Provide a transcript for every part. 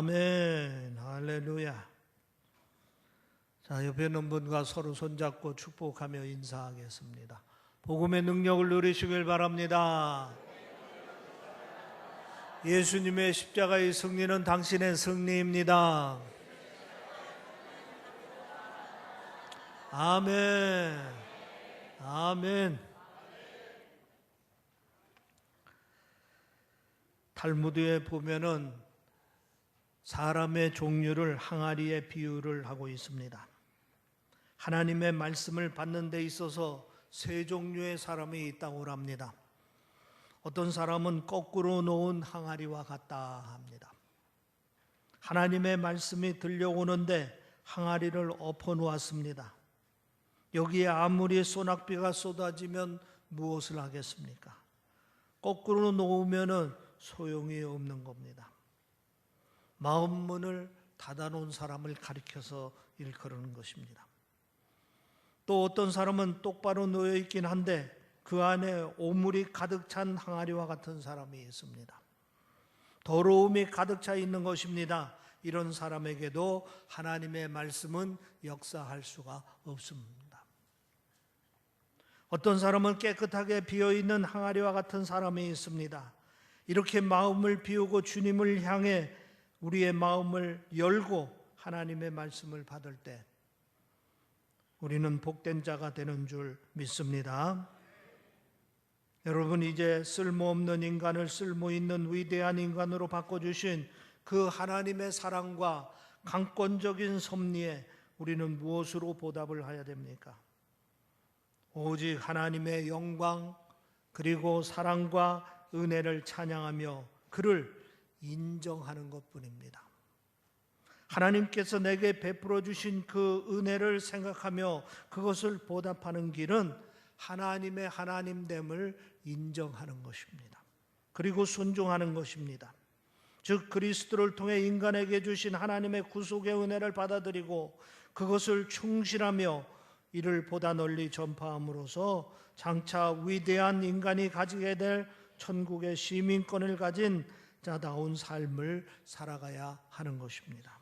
아멘. 할렐루야. 자, 옆에 있는 분과 서로 손잡고 축복하며 인사하겠습니다. 복음의 능력을 누리시길 바랍니다. 예수님의 십자가의 승리는 당신의 승리입니다. 아멘. 아멘. 탈무드에 보면은 사람의 종류를 항아리에 비유를 하고 있습니다. 하나님의 말씀을 받는 데 있어서 세 종류의 사람이 있다고 합니다. 어떤 사람은 거꾸로 놓은 항아리와 같다 합니다. 하나님의 말씀이 들려오는데 항아리를 엎어 놓았습니다. 여기에 아무리 소낙비가 쏟아지면 무엇을 하겠습니까? 거꾸로 놓으면 소용이 없는 겁니다. 마음 문을 닫아놓은 사람을 가리켜서 일컬는 것입니다. 또 어떤 사람은 똑바로 놓여 있긴 한데 그 안에 오물이 가득 찬 항아리와 같은 사람이 있습니다. 더러움이 가득 차 있는 것입니다. 이런 사람에게도 하나님의 말씀은 역사할 수가 없습니다. 어떤 사람은 깨끗하게 비어있는 항아리와 같은 사람이 있습니다. 이렇게 마음을 비우고 주님을 향해 우리의 마음을 열고 하나님의 말씀을 받을 때 우리는 복된 자가 되는 줄 믿습니다. 여러분, 이제 쓸모없는 인간을 쓸모있는 위대한 인간으로 바꿔주신 그 하나님의 사랑과 강권적인 섭리에 우리는 무엇으로 보답을 해야 됩니까? 오직 하나님의 영광 그리고 사랑과 은혜를 찬양하며 그를 인정하는 것뿐입니다. 하나님께서 내게 베풀어 주신 그 은혜를 생각하며 그것을 보답하는 길은 하나님의 하나님됨을 인정하는 것입니다. 그리고 순종하는 것입니다. 즉 그리스도를 통해 인간에게 주신 하나님의 구속의 은혜를 받아들이고 그것을 충실하며 이를 보다 널리 전파함으로써 장차 위대한 인간이 가지게 될 천국의 시민권을 가진 자다운 삶을 살아가야 하는 것입니다.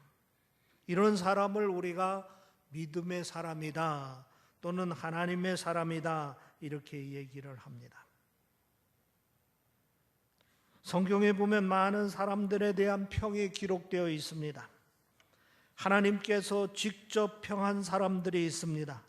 이런 사람을 우리가 믿음의 사람이다 또는 하나님의 사람이다 이렇게 얘기를 합니다. 성경에 보면 많은 사람들에 대한 평이 기록되어 있습니다. 하나님께서 직접 평한 사람들이 있습니다.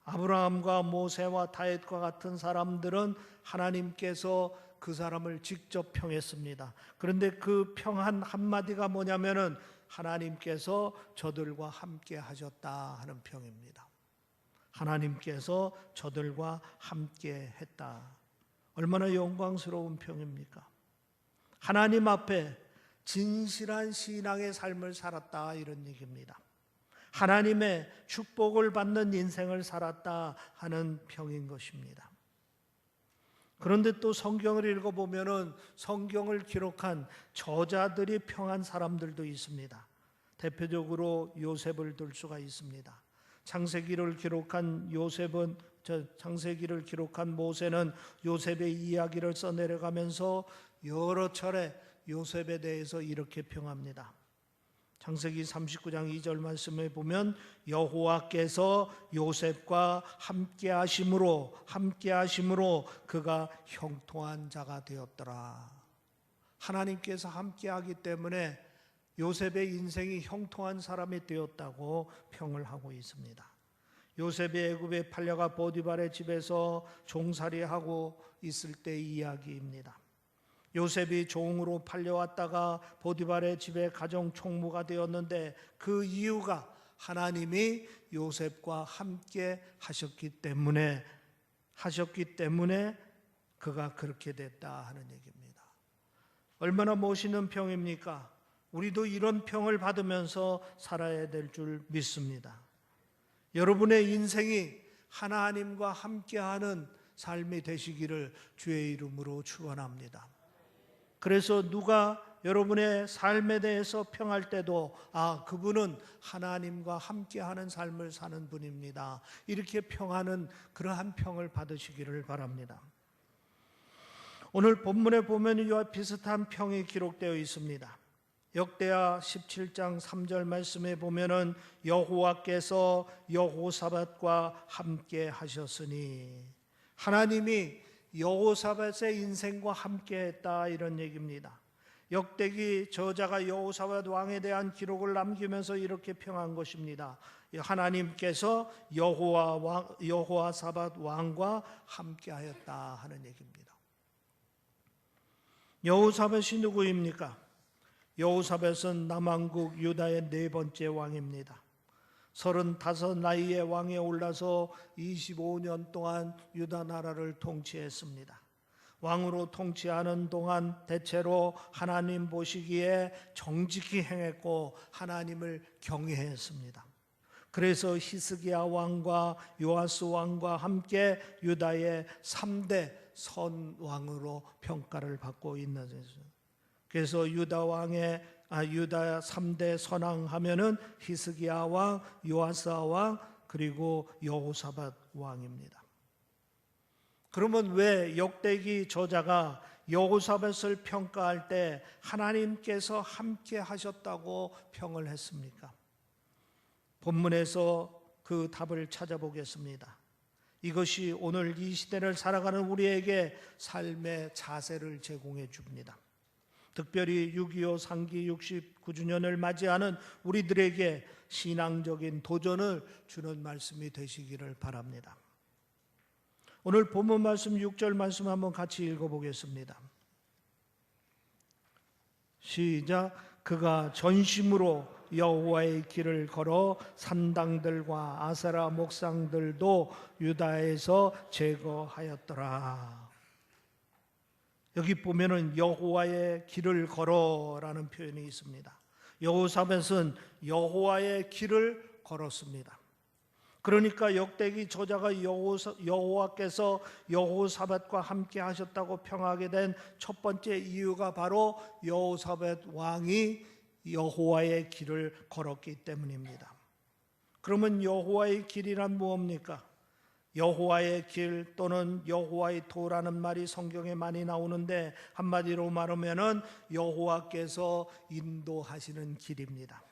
아브라함과 모세와 다윗과 같은 사람들은 하나님께서 그 사람을 직접 평했습니다. 그런데 그 평한 한마디가 뭐냐면은 하나님께서 저들과 함께 하셨다 하는 평입니다. 하나님께서 저들과 함께 했다. 얼마나 영광스러운 평입니까? 하나님 앞에 진실한 신앙의 삶을 살았다 이런 얘기입니다. 하나님의 축복을 받는 인생을 살았다 하는 평인 것입니다. 그런데 또 성경을 읽어보면 성경을 기록한 저자들이 평한 사람들도 있습니다. 대표적으로 요셉을 들 수가 있습니다. 창세기를 기록한 모세는 요셉의 이야기를 써내려가면서 여러 차례 요셉에 대해서 이렇게 평합니다. 창세기 39장 2절 말씀에 보면 여호와께서 요셉과 함께 하심으로 그가 형통한 자가 되었더라. 하나님께서 함께 하기 때문에 요셉의 인생이 형통한 사람이 되었다고 평을 하고 있습니다. 요셉이 애굽에 팔려가 보디발의 집에서 종살이하고 있을 때의 이야기입니다. 요셉이 종으로 팔려왔다가 보디발의 집에 가정 총무가 되었는데 그 이유가 하나님이 요셉과 함께 하셨기 때문에 그가 그렇게 됐다 하는 얘기입니다. 얼마나 멋있는 평입니까? 우리도 이런 평을 받으면서 살아야 될 줄 믿습니다. 여러분의 인생이 하나님과 함께하는 삶이 되시기를 주의 이름으로 축원합니다. 그래서 누가 여러분의 삶에 대해서 평할 때도 그분은 하나님과 함께하는 삶을 사는 분입니다. 이렇게 평하는 그러한 평을 받으시기를 바랍니다. 오늘 본문에 보면 이와 비슷한 평이 기록되어 있습니다. 역대하 17장 3절 말씀에 보면은 여호와께서 여호사밧과 함께 하셨으니, 하나님이 여호사밧의 인생과 함께 했다, 이런 얘기입니다. 역대기 저자가 여호사밧 왕에 대한 기록을 남기면서 이렇게 평한 것입니다. 하나님께서 여호사밧 왕과 함께 하였다 하는 얘기입니다. 여호사밧이 누구입니까? 여호사밧은 남왕국 유다의 네 번째 왕입니다. 35 나이에 왕에 올라서 25년 동안 유다 나라를 통치했습니다. 왕으로 통치하는 동안 대체로 하나님 보시기에 정직히 행했고 하나님을 경외했습니다. 그래서 히스기야 왕과 요아스 왕과 함께 유다의 3대 선왕으로 평가를 받고 있는 것이죠. 그래서 유다 3대 선왕 하면은 히스기야 왕, 요아스 왕, 그리고 여호사밧 왕입니다. 그러면 왜 역대기 저자가 여호사밧을 평가할 때 하나님께서 함께 하셨다고 평을 했습니까? 본문에서 그 답을 찾아보겠습니다. 이것이 오늘 이 시대를 살아가는 우리에게 삶의 자세를 제공해 줍니다. 특별히 6.25 상기 69주년을 맞이하는 우리들에게 신앙적인 도전을 주는 말씀이 되시기를 바랍니다. 오늘 본문 말씀 6절 말씀 한번 같이 읽어보겠습니다. 시작. 그가 전심으로 여호와의 길을 걸어 산당들과 아세라 목상들도 유다에서 제거하였더라. 여기 보면은 여호와의 길을 걸어라는 표현이 있습니다. 여호사밧은 여호와의 길을 걸었습니다. 그러니까 역대기 저자가 여호와께서 여호사밧과 함께 하셨다고 평하게 된 첫 번째 이유가 바로 여호사밧 왕이 여호와의 길을 걸었기 때문입니다. 그러면 여호와의 길이란 무엇입니까? 여호와의 길 또는 여호와의 도라는 말이 성경에 많이 나오는데 한마디로 말하면은 여호와께서 인도하시는 길입니다.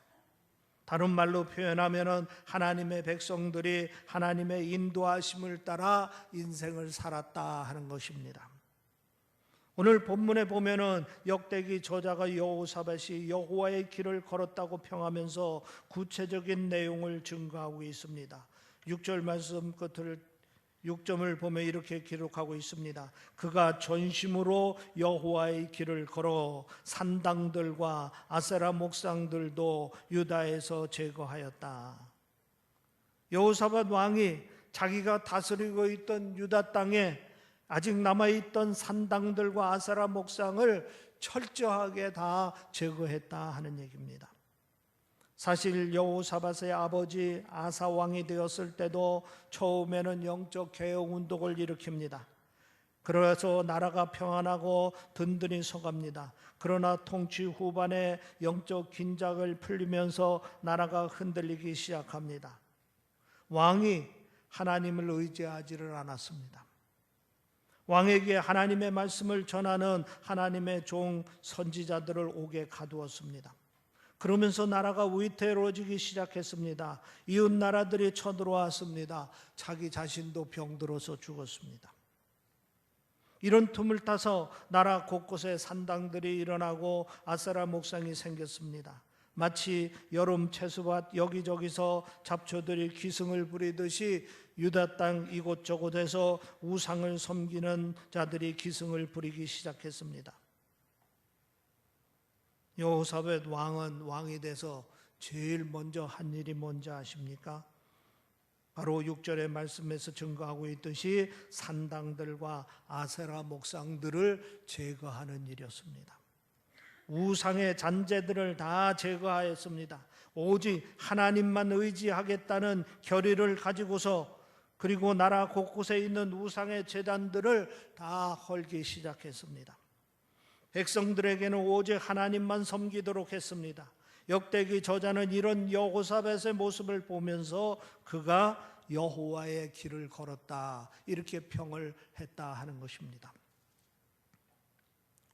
다른 말로 표현하면은 하나님의 백성들이 하나님의 인도하심을 따라 인생을 살았다 하는 것입니다. 오늘 본문에 보면은 역대기 저자가 여호사밧이 여호와의 길을 걸었다고 평하면서 구체적인 내용을 증거하고 있습니다. 6절 말씀 끝을 6점을 보면 이렇게 기록하고 있습니다. 그가 전심으로 여호와의 길을 걸어 산당들과 아세라 목상들도 유다에서 제거하였다. 여호사밧 왕이 자기가 다스리고 있던 유다 땅에 아직 남아있던 산당들과 아세라 목상을 철저하게 다 제거했다 하는 얘기입니다. 사실 여호사밧의 아버지 아사 왕이 되었을 때도 처음에는 영적 개혁 운동을 일으킵니다. 그래서 나라가 평안하고 든든히 서갑니다. 그러나 통치 후반에 영적 긴장을 풀리면서 나라가 흔들리기 시작합니다. 왕이 하나님을 의지하지를 않았습니다. 왕에게 하나님의 말씀을 전하는 하나님의 종 선지자들을 옥에 가두었습니다. 그러면서 나라가 위태로워지기 시작했습니다. 이웃 나라들이 쳐들어왔습니다. 자기 자신도 병들어서 죽었습니다. 이런 틈을 타서 나라 곳곳에 산당들이 일어나고 아세라 목상이 생겼습니다. 마치 여름 채소밭 여기저기서 잡초들이 기승을 부리듯이 유다 땅 이곳저곳에서 우상을 섬기는 자들이 기승을 부리기 시작했습니다. 여호사밧 왕은 왕이 돼서 제일 먼저 한 일이 뭔지 아십니까? 바로 6절의 말씀에서 증거하고 있듯이 산당들과 아세라 목상들을 제거하는 일이었습니다. 우상의 잔재들을 다 제거하였습니다. 오직 하나님만 의지하겠다는 결의를 가지고서 그리고 나라 곳곳에 있는 우상의 제단들을 다 헐기 시작했습니다. 백성들에게는 오직 하나님만 섬기도록 했습니다. 역대기 저자는 이런 여호사밧의 모습을 보면서 그가 여호와의 길을 걸었다 이렇게 평을 했다 하는 것입니다.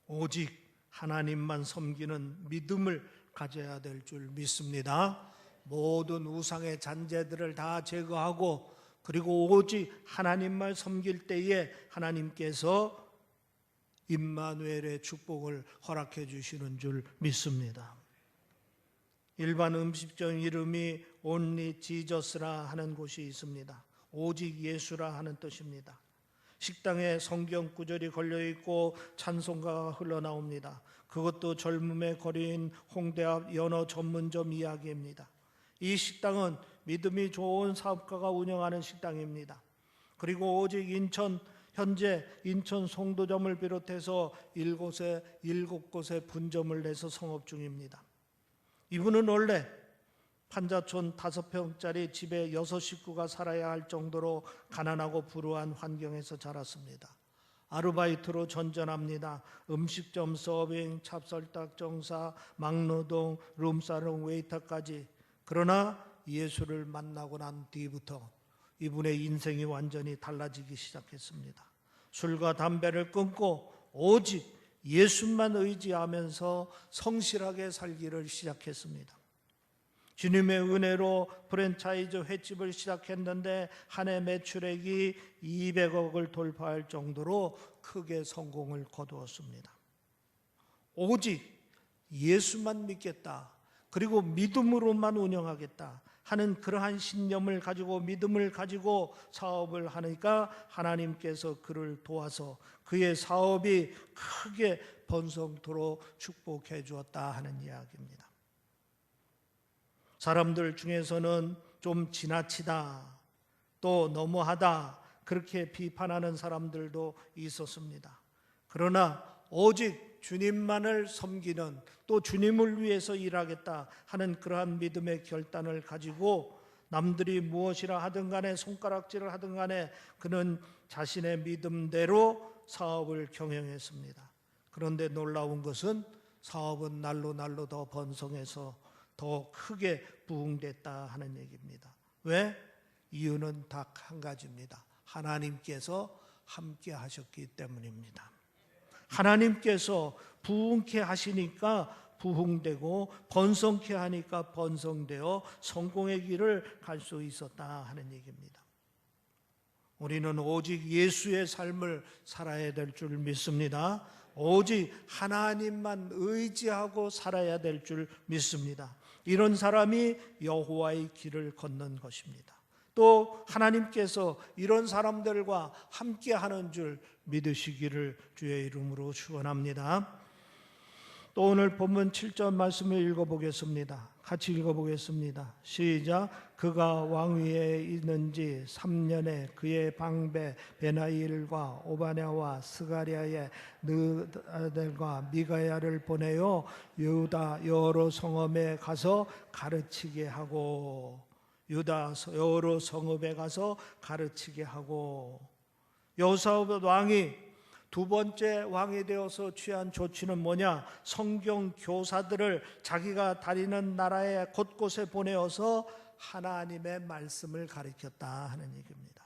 오직 하나님만 섬기는 믿음을 가져야 될 줄 믿습니다. 모든 우상의 잔재들을 다 제거하고 그리고 오직 하나님만 섬길 때에 하나님께서 임마누엘의 축복을 허락해 주시는 줄 믿습니다. 일반 음식점 이름이 Only Jesus라 하는 곳이 있습니다. 오직 예수라 하는 뜻입니다. 식당에 성경 구절이 걸려있고 찬송가가 흘러나옵니다. 그것도 젊음의 거리인 홍대 앞 연어 전문점 이야기입니다. 이 식당은 믿음이 좋은 사업가가 운영하는 식당입니다. 그리고 오직 현재 인천 송도점을 비롯해서 7곳에 분점을 내서 성업 중입니다. 이분은 원래 판자촌 5평짜리 집에 6 식구가 살아야 할 정도로 가난하고 불우한 환경에서 자랐습니다. 아르바이트로 전전합니다. 음식점 서빙, 찹쌀떡 정사, 막노동, 룸사롱 웨이터까지. 그러나 예수를 만나고 난 뒤부터 이분의 인생이 완전히 달라지기 시작했습니다. 술과 담배를 끊고 오직 예수만 의지하면서 성실하게 살기를 시작했습니다. 주님의 은혜로 프랜차이즈 횟집을 시작했는데 한 해 매출액이 200억을 돌파할 정도로 크게 성공을 거두었습니다. 오직 예수만 믿겠다, 그리고 믿음으로만 운영하겠다 하는 그러한 신념을 가지고 믿음을 가지고 사업을 하니까 하나님께서 그를 도와서 그의 사업이 크게 번성토록 축복해 주었다 하는 이야기입니다. 사람들 중에서는 좀 지나치다, 또 너무하다 그렇게 비판하는 사람들도 있었습니다. 그러나 오직 주님만을 섬기는, 또 주님을 위해서 일하겠다 하는 그러한 믿음의 결단을 가지고 남들이 무엇이라 하든 간에 손가락질을 하든 간에 그는 자신의 믿음대로 사업을 경영했습니다. 그런데 놀라운 것은 사업은 날로 더 번성해서 더 크게 부흥됐다 하는 얘기입니다. 왜? 이유는 딱 한 가지입니다. 하나님께서 함께 하셨기 때문입니다. 하나님께서 부흥케 하시니까 부흥되고 번성케 하니까 번성되어 성공의 길을 갈 수 있었다 하는 얘기입니다. 우리는 오직 예수의 삶을 살아야 될 줄 믿습니다. 오직 하나님만 의지하고 살아야 될 줄 믿습니다. 이런 사람이 여호와의 길을 걷는 것입니다. 또 하나님께서 이런 사람들과 함께하는 줄 믿으시기를 주의 이름으로 축원합니다. 또 오늘 본문 7절 말씀을 읽어보겠습니다. 같이 읽어보겠습니다. 시작. 그가 왕위에 있는지 3년에 그의 방배 베나일과 오바냐와 스가랴의 느아들과 미가야를 보내어 유다 여러 성읍에 가서 가르치게 하고, 유다 여러 성읍에 가서 가르치게 하고. 여호사밧 왕이 두 번째 왕이 되어서 취한 조치는 뭐냐? 성경 교사들을 자기가 다니는 나라의 곳곳에 보내어서 하나님의 말씀을 가르쳤다 하는 얘기입니다.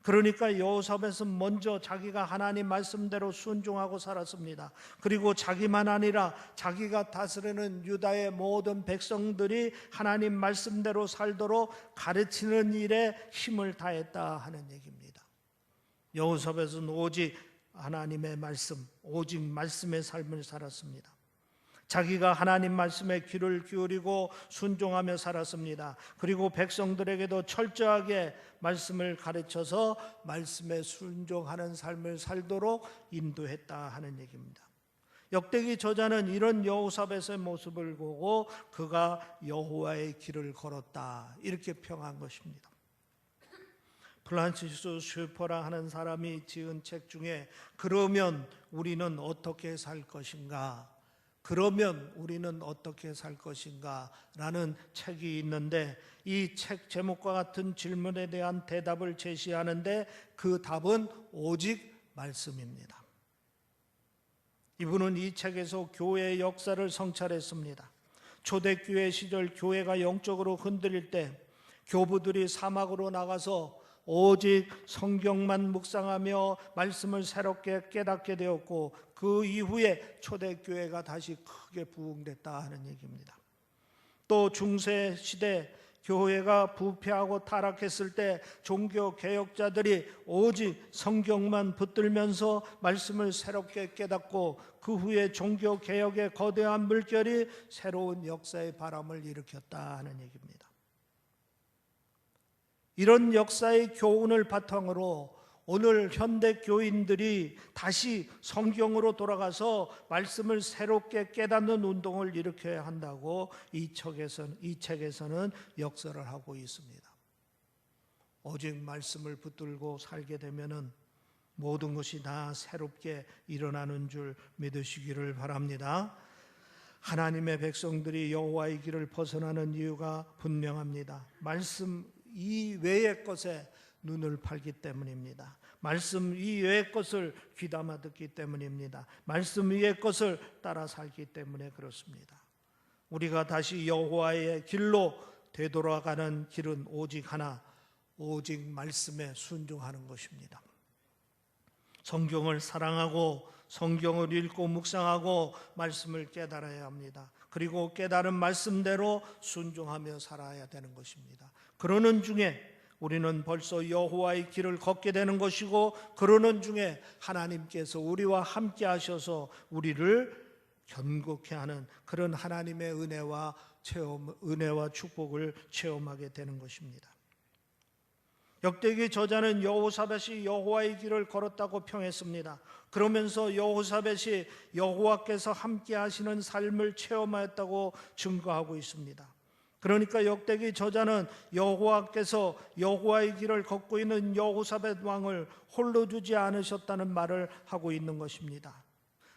그러니까 여호사밧은 먼저 자기가 하나님 말씀대로 순종하고 살았습니다. 그리고 자기만 아니라 자기가 다스리는 유다의 모든 백성들이 하나님 말씀대로 살도록 가르치는 일에 힘을 다했다 하는 얘기입니다. 여호사밧은 오직 하나님의 말씀, 오직 말씀의 삶을 살았습니다. 자기가 하나님 말씀에 귀를 기울이고 순종하며 살았습니다. 그리고 백성들에게도 철저하게 말씀을 가르쳐서 말씀에 순종하는 삶을 살도록 인도했다 하는 얘기입니다. 역대기 저자는 이런 여호사밧의 모습을 보고 그가 여호와의 길을 걸었다 이렇게 평한 것입니다. 프란시스 슈퍼라 하는 사람이 지은 책 중에 그러면 우리는 어떻게 살 것인가? 그러면 우리는 어떻게 살 것인가? 라는 책이 있는데 이 책 제목과 같은 질문에 대한 대답을 제시하는데 그 답은 오직 말씀입니다. 이분은 이 책에서 교회의 역사를 성찰했습니다. 초대교회 시절 교회가 영적으로 흔들릴 때 교부들이 사막으로 나가서 오직 성경만 묵상하며 말씀을 새롭게 깨닫게 되었고 그 이후에 초대교회가 다시 크게 부흥됐다 하는 얘기입니다. 또 중세 시대 교회가 부패하고 타락했을 때 종교 개혁자들이 오직 성경만 붙들면서 말씀을 새롭게 깨닫고 그 후에 종교 개혁의 거대한 물결이 새로운 역사의 바람을 일으켰다 하는 얘기입니다. 이런 역사의 교훈을 바탕으로 오늘 현대 교인들이 다시 성경으로 돌아가서 말씀을 새롭게 깨닫는 운동을 일으켜야 한다고 이 책에서는 역설을 하고 있습니다. 오직 말씀을 붙들고 살게 되면은 모든 것이 다 새롭게 일어나는 줄 믿으시기를 바랍니다. 하나님의 백성들이 여호와의 길을 벗어나는 이유가 분명합니다. 말씀 이외의 것에 눈을 팔기 때문입니다. 말씀 이외의 것을 귀담아 듣기 때문입니다. 말씀 이외의 것을 따라 살기 때문에 그렇습니다. 우리가 다시 여호와의 길로 되돌아가는 길은 오직 하나, 오직 말씀에 순종하는 것입니다. 성경을 사랑하고 성경을 읽고 묵상하고 말씀을 깨달아야 합니다. 그리고 깨달은 말씀대로 순종하며 살아야 되는 것입니다. 그러는 중에 우리는 벌써 여호와의 길을 걷게 되는 것이고 그러는 중에 하나님께서 우리와 함께 하셔서 우리를 견고케 하는 그런 하나님의 은혜와 축복을 체험하게 되는 것입니다. 역대기 저자는 여호사밧이 여호와의 길을 걸었다고 평했습니다. 그러면서 여호사밧이 여호와께서 함께 하시는 삶을 체험하였다고 증거하고 있습니다. 그러니까 역대기 저자는 여호와께서 여호와의 길을 걷고 있는 여호사밧 왕을 홀로 두지 않으셨다는 말을 하고 있는 것입니다.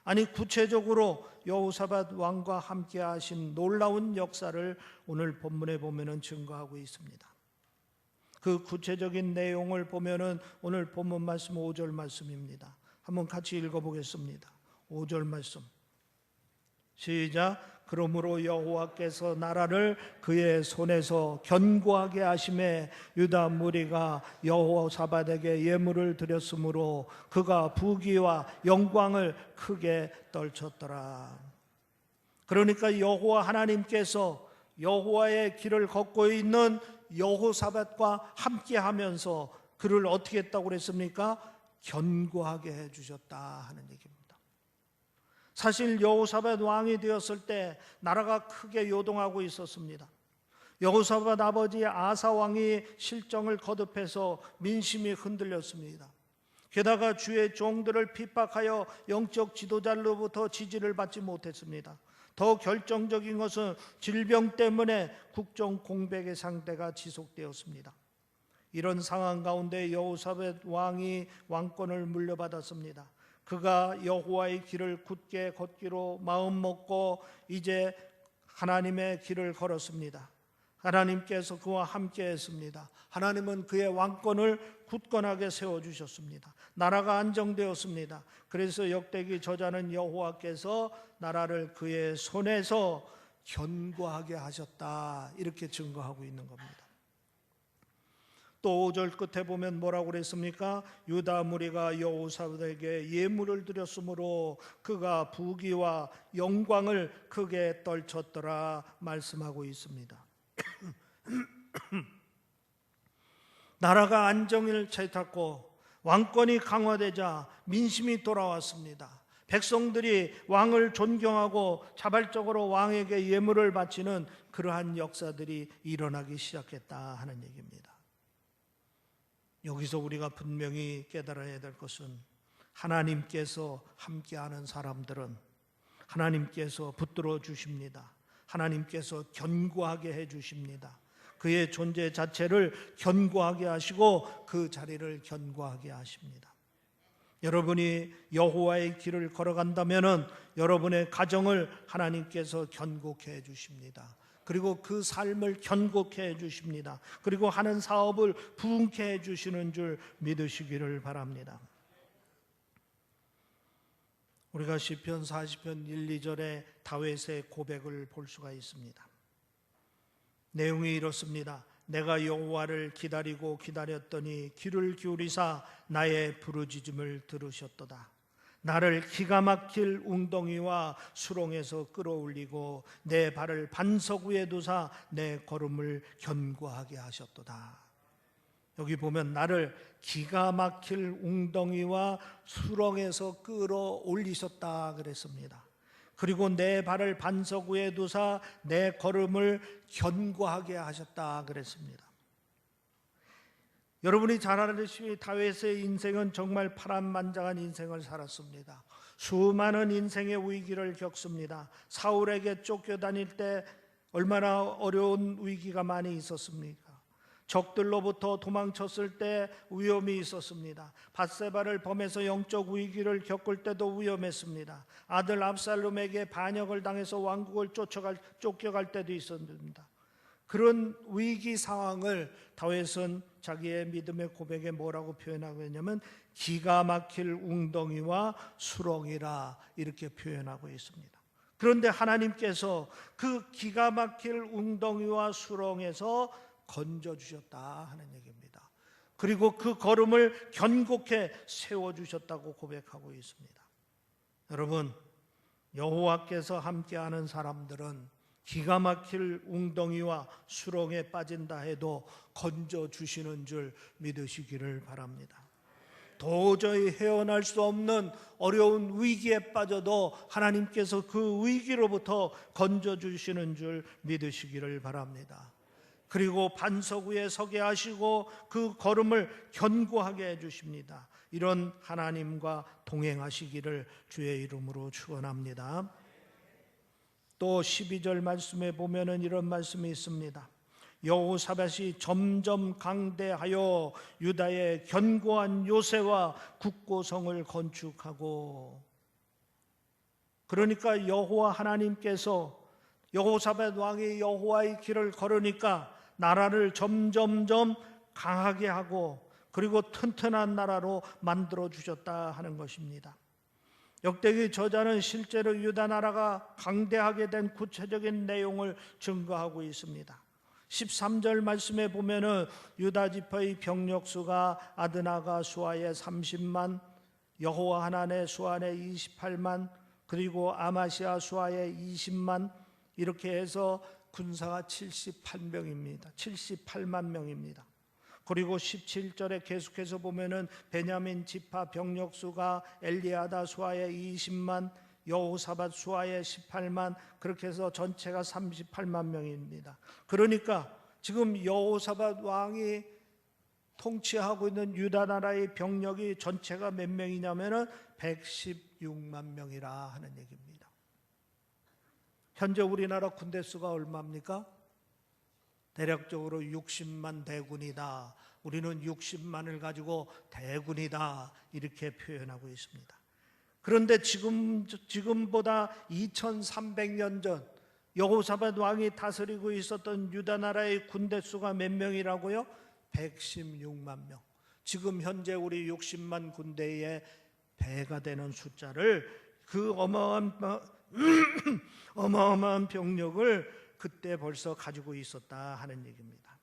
아니 구체적으로 여호사밧 왕과 함께 하신 놀라운 역사를 오늘 본문에 보면은 증거하고 있습니다. 그 구체적인 내용을 보면은 오늘 본문 말씀 5절 말씀입니다. 한번 같이 읽어보겠습니다. 5절 말씀 시작. 그러므로 여호와께서 나라를 그의 손에서 견고하게 하심에 유다 무리가 여호사밧에게 예물을 드렸으므로 그가 부귀와 영광을 크게 떨쳤더라. 그러니까 여호와 하나님께서 여호와의 길을 걷고 있는 여호사밧과 함께 하면서 그를 어떻게 했다고 그랬습니까? 견고하게 해주셨다 하는 얘기입니다. 사실 여호사밧 왕이 되었을 때 나라가 크게 요동하고 있었습니다. 여호사밧 아버지 아사 왕이 실정을 거듭해서 민심이 흔들렸습니다. 게다가 주의 종들을 핍박하여 영적 지도자로부터 지지를 받지 못했습니다. 더 결정적인 것은 질병 때문에 국정 공백의 상태가 지속되었습니다. 이런 상황 가운데 여호사밧 왕이 왕권을 물려받았습니다. 그가 여호와의 길을 굳게 걷기로 마음먹고 이제 하나님의 길을 걸었습니다. 하나님께서 그와 함께 했습니다. 하나님은 그의 왕권을 굳건하게 세워주셨습니다. 나라가 안정되었습니다. 그래서 역대기 저자는 여호와께서 나라를 그의 손에서 견고하게 하셨다 이렇게 증거하고 있는 겁니다. 또 5절 끝에 보면 뭐라고 그랬습니까? 유다 무리가 여호사밧에게 예물을 드렸으므로 그가 부귀와 영광을 크게 떨쳤더라 말씀하고 있습니다. 나라가 안정을 되찾고 왕권이 강화되자 민심이 돌아왔습니다. 백성들이 왕을 존경하고 자발적으로 왕에게 예물을 바치는 그러한 역사들이 일어나기 시작했다 하는 얘기입니다. 여기서 우리가 분명히 깨달아야 될 것은 하나님께서 함께하는 사람들은 하나님께서 붙들어 주십니다. 하나님께서 견고하게 해 주십니다. 그의 존재 자체를 견고하게 하시고 그 자리를 견고하게 하십니다. 여러분이 여호와의 길을 걸어간다면은 여러분의 가정을 하나님께서 견고케 해 주십니다. 그리고 그 삶을 견고케 해 주십니다. 그리고 하는 사업을 부흥케 해 주시는 줄 믿으시기를 바랍니다. 우리가 시편 40편 1, 2절에 다윗의 고백을 볼 수가 있습니다. 내용이 이렇습니다. 내가 여호와를 기다리고 기다렸더니 귀를 기울이사 나의 부르짖음을 들으셨도다. 나를 기가 막힐 웅덩이와 수렁에서 끌어올리고 내 발을 반석 위에 두사 내 걸음을 견고하게 하셨도다. 여기 보면 나를 기가 막힐 웅덩이와 수렁에서 끌어올리셨다 그랬습니다. 그리고 내 발을 반석 위에 두사 내 걸음을 견고하게 하셨다 그랬습니다. 여러분이 잘 아시다시피 다윗의 인생은 정말 파란만장한 인생을 살았습니다. 수많은 인생의 위기를 겪습니다. 사울에게 쫓겨다닐 때 얼마나 어려운 위기가 많이 있었습니까? 적들로부터 도망쳤을 때 위험이 있었습니다. 밧세바를 범해서 영적 위기를 겪을 때도 위험했습니다. 아들 압살롬에게 반역을 당해서 왕국을 쫓겨갈 때도 있었습니다. 그런 위기 상황을 다윗은 자기의 믿음의 고백에 뭐라고 표현하고 있냐면 기가 막힐 웅덩이와 수렁이라 이렇게 표현하고 있습니다. 그런데 하나님께서 그 기가 막힐 웅덩이와 수렁에서 건져주셨다 하는 얘기입니다. 그리고 그 걸음을 견고케 세워주셨다고 고백하고 있습니다. 여러분, 여호와께서 함께하는 사람들은 기가 막힐 웅덩이와 수렁에 빠진다 해도 건져주시는 줄 믿으시기를 바랍니다. 도저히 헤어날 수 없는 어려운 위기에 빠져도 하나님께서 그 위기로부터 건져주시는 줄 믿으시기를 바랍니다. 그리고 반석 위에 서게 하시고 그 걸음을 견고하게 해주십니다. 이런 하나님과 동행하시기를 주의 이름으로 축원합니다. 또 12절 말씀에 보면은 이런 말씀이 있습니다. 여호사밧이 점점 강대하여 유다의 견고한 요새와 국고성을 건축하고, 그러니까 여호와 하나님께서 여호사밧 왕이 여호와의 길을 걸으니까 나라를 점점점 강하게 하고 그리고 튼튼한 나라로 만들어 주셨다 하는 것입니다. 역대기 저자는 실제로 유다 나라가 강대하게 된 구체적인 내용을 증거하고 있습니다. 13절 말씀에 보면은 유다 지파의 병력 수가 아드나가 수아의 30만, 여호와 하나네 수아의 28만, 그리고 아마시아 수아의 20만, 이렇게 해서 군사가 78명입니다. 78만 명입니다. 그리고 17절에 계속해서 보면은 베냐민 지파 병력 수가 엘리아다 수아의 20만, 여호사밧 수아의 18만, 그렇게 해서 전체가 38만 명입니다. 그러니까 지금 여호사밧 왕이 통치하고 있는 유다 나라의 병력이 전체가 몇 명이냐면은 116만 명이라 하는 얘기입니다. 현재 우리나라 군대 수가 얼마입니까? 대략적으로 60만 대군이다. 우리는 60만을 가지고 대군이다. 이렇게 표현하고 있습니다. 그런데 지금보다 2300년 전 여호사밧 왕이 다스리고 있었던 유다 나라의 군대 수가 몇 명이라고요? 116만 명. 지금 현재 우리 60만 군대의 배가 되는 숫자를, 그 어마어마한 병력을 그때 벌써 가지고 있었다 하는 얘기입니다.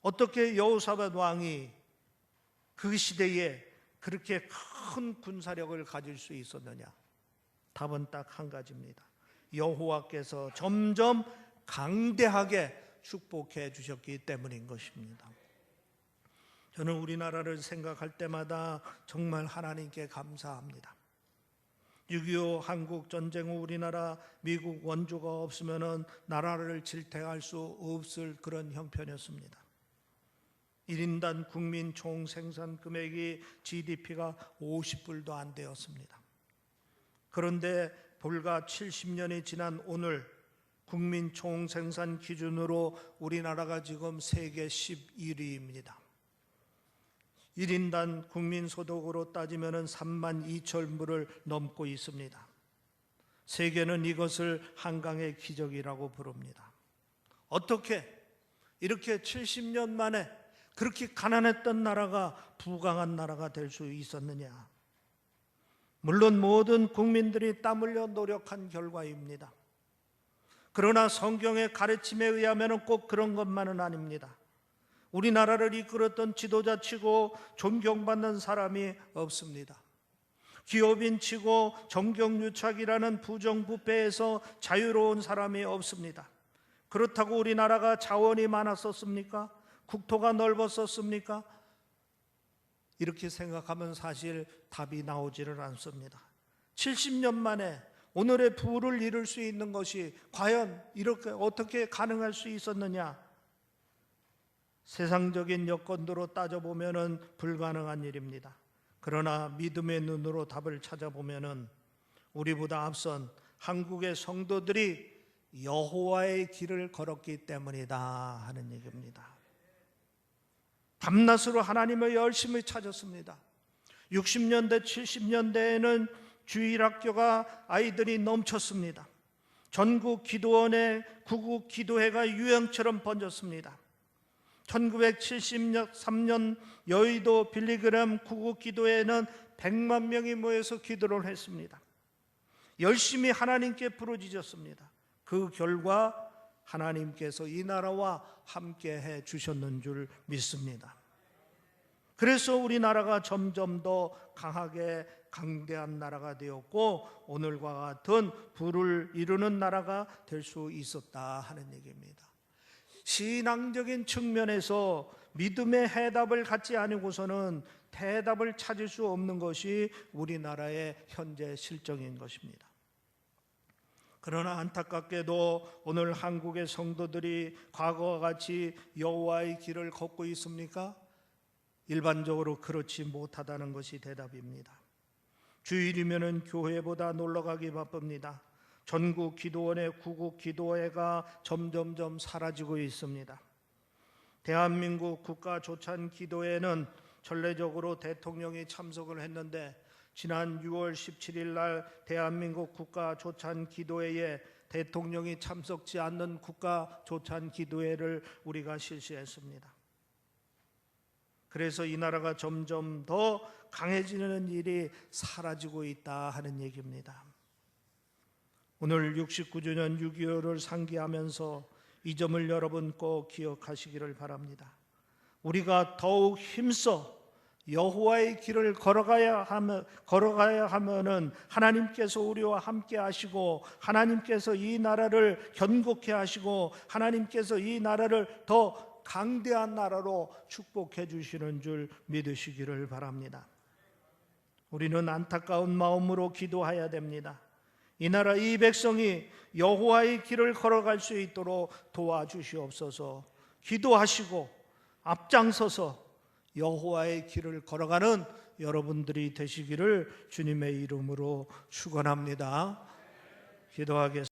어떻게 여호사밧 왕이 그 시대에 그렇게 큰 군사력을 가질 수 있었느냐? 답은 딱 한 가지입니다. 여호와께서 점점 강대하게 축복해 주셨기 때문인 것입니다. 저는 우리나라를 생각할 때마다 정말 하나님께 감사합니다. 6.25 한국 전쟁 후 우리나라 미국 원조가 없으면 나라를 질택할 수 없을 그런 형편이었습니다. 1인당 국민 총 생산 금액이 GDP가 50불도 안 되었습니다. 그런데 불과 70년이 지난 오늘 국민 총 생산 기준으로 우리나라가 지금 세계 11위입니다. 1인당 국민 소득으로 따지면 3만 2천 불을 넘고 있습니다. 세계는 이것을 한강의 기적이라고 부릅니다. 어떻게 이렇게 70년 만에 그렇게 가난했던 나라가 부강한 나라가 될 수 있었느냐? 물론 모든 국민들이 땀 흘려 노력한 결과입니다. 그러나 성경의 가르침에 의하면 꼭 그런 것만은 아닙니다. 우리나라를 이끌었던 지도자치고 존경받는 사람이 없습니다. 기업인치고 정경유착이라는 부정부패에서 자유로운 사람이 없습니다. 그렇다고 우리나라가 자원이 많았었습니까? 국토가 넓었었습니까? 이렇게 생각하면 사실 답이 나오지를 않습니다. 70년 만에 오늘의 부를 이룰 수 있는 것이 과연 이렇게 어떻게 가능할 수 있었느냐? 세상적인 여건으로 따져보면 불가능한 일입니다. 그러나 믿음의 눈으로 답을 찾아보면 우리보다 앞선 한국의 성도들이 여호와의 길을 걸었기 때문이다 하는 얘기입니다. 밤낮으로 하나님을 열심히 찾았습니다. 60년대, 70년대에는 주일학교가 아이들이 넘쳤습니다. 전국 기도원의 구국 기도회가 유행처럼 번졌습니다. 1973년 여의도 빌리그램 구국 기도회에는 100만 명이 모여서 기도를 했습니다. 열심히 하나님께 부르짖었습니다. 그 결과 하나님께서 이 나라와 함께 해 주셨는 줄 믿습니다. 그래서 우리나라가 점점 더 강하게 강대한 나라가 되었고 오늘과 같은 부를 이루는 나라가 될 수 있었다 하는 얘기입니다. 신앙적인 측면에서 믿음의 해답을 갖지 않고서는 대답을 찾을 수 없는 것이 우리나라의 현재 실정인 것입니다. 그러나 안타깝게도 오늘 한국의 성도들이 과거와 같이 여호와의 길을 걷고 있습니까? 일반적으로 그렇지 못하다는 것이 대답입니다. 주일이면 교회보다 놀러가기 바쁩니다. 전국 기도원의 구국 기도회가 점점점 사라지고 있습니다. 대한민국 국가조찬 기도회는 전례적으로 대통령이 참석을 했는데 지난 6월 17일 날 대한민국 국가조찬 기도회에 대통령이 참석지 않는 국가조찬 기도회를 우리가 실시했습니다. 그래서 이 나라가 점점 더 강해지는 일이 사라지고 있다 하는 얘기입니다. 오늘 69주년 6.25를 상기하면서 이 점을 여러분 꼭 기억하시기를 바랍니다. 우리가 더욱 힘써 여호와의 길을 걸어가야 하면은 하나님께서 우리와 함께 하시고 하나님께서 이 나라를 견고케 하시고 하나님께서 이 나라를 더 강대한 나라로 축복해 주시는 줄 믿으시기를 바랍니다. 우리는 안타까운 마음으로 기도해야 됩니다. 이 나라 이 백성이 여호와의 길을 걸어갈 수 있도록 도와주시옵소서. 기도하시고 앞장서서 여호와의 길을 걸어가는 여러분들이 되시기를 주님의 이름으로 축원합니다. 기도하겠습니다.